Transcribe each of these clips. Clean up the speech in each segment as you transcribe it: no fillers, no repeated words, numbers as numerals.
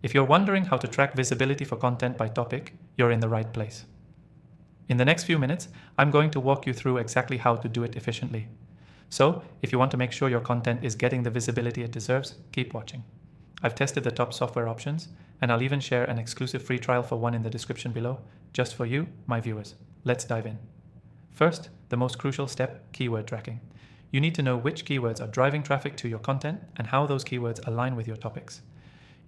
If you're wondering how to track visibility for content by topic, you're in the right place. In the next few minutes, I'm going to walk you through exactly how to do it efficiently. So, if you want to make sure your content is getting the visibility it deserves, keep watching. I've tested the top software options, and I'll even share an exclusive free trial for one in the description below, just for you, my viewers. Let's dive in. First, the most crucial step, keyword tracking. You need to know which keywords are driving traffic to your content and how those keywords align with your topics.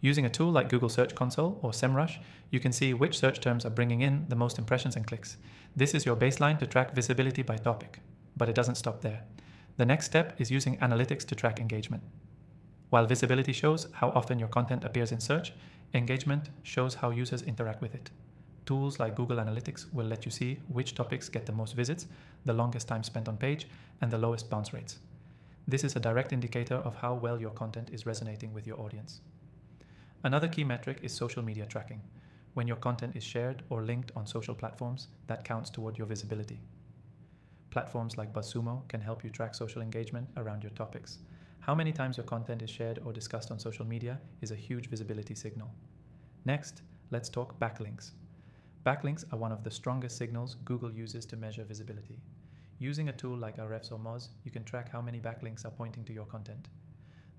Using a tool like Google Search Console or SEMrush, you can see which search terms are bringing in the most impressions and clicks. This is your baseline to track visibility by topic, but it doesn't stop there. The next step is using analytics to track engagement. While visibility shows how often your content appears in search, engagement shows how users interact with it. Tools like Google Analytics will let you see which topics get the most visits, the longest time spent on page, and the lowest bounce rates. This is a direct indicator of how well your content is resonating with your audience. Another key metric is social media tracking. When your content is shared or linked on social platforms, that counts toward your visibility. Platforms like BuzzSumo can help you track social engagement around your topics. How many times your content is shared or discussed on social media is a huge visibility signal. Next, let's talk backlinks. Backlinks are one of the strongest signals Google uses to measure visibility. Using a tool like Ahrefs or Moz, you can track how many backlinks are pointing to your content.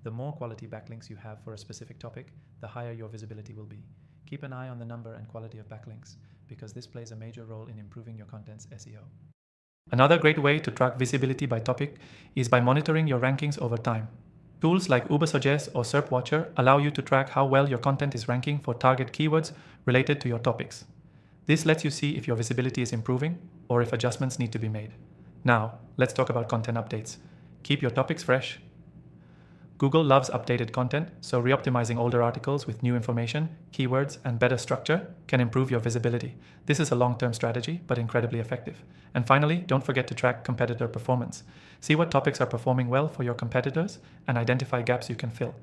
The more quality backlinks you have for a specific topic, the higher your visibility will be. Keep an eye on the number and quality of backlinks, because this plays a major role in improving your content's SEO. Another great way to track visibility by topic is by monitoring your rankings over time. Tools like Ubersuggest or SERP Watcher allow you to track how well your content is ranking for target keywords related to your topics. This lets you see if your visibility is improving or if adjustments need to be made. Now, let's talk about content updates. Keep your topics fresh. Google loves updated content, so reoptimizing older articles with new information, keywords, and better structure can improve your visibility. This is a long-term strategy, but incredibly effective. And finally, don't forget to track competitor performance. See what topics are performing well for your competitors and identify gaps you can fill.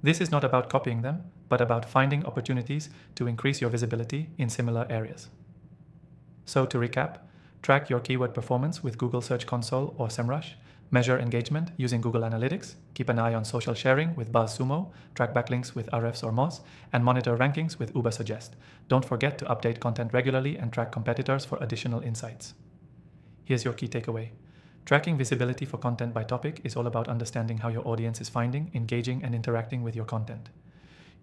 This is not about copying them, but about finding opportunities to increase your visibility in similar areas. So to recap, track your keyword performance with Google Search Console or SEMrush, measure engagement using Google Analytics, keep an eye on social sharing with BuzzSumo, track backlinks with Ahrefs or Moz, and monitor rankings with Ubersuggest. Don't forget to update content regularly and track competitors for additional insights. Here's your key takeaway. Tracking visibility for content by topic is all about understanding how your audience is finding, engaging, and interacting with your content.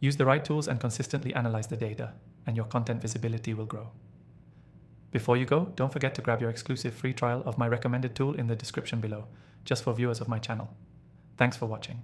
Use the right tools and consistently analyze the data, and your content visibility will grow. Before you go, don't forget to grab your exclusive free trial of my recommended tool in the description below, just for viewers of my channel. Thanks for watching.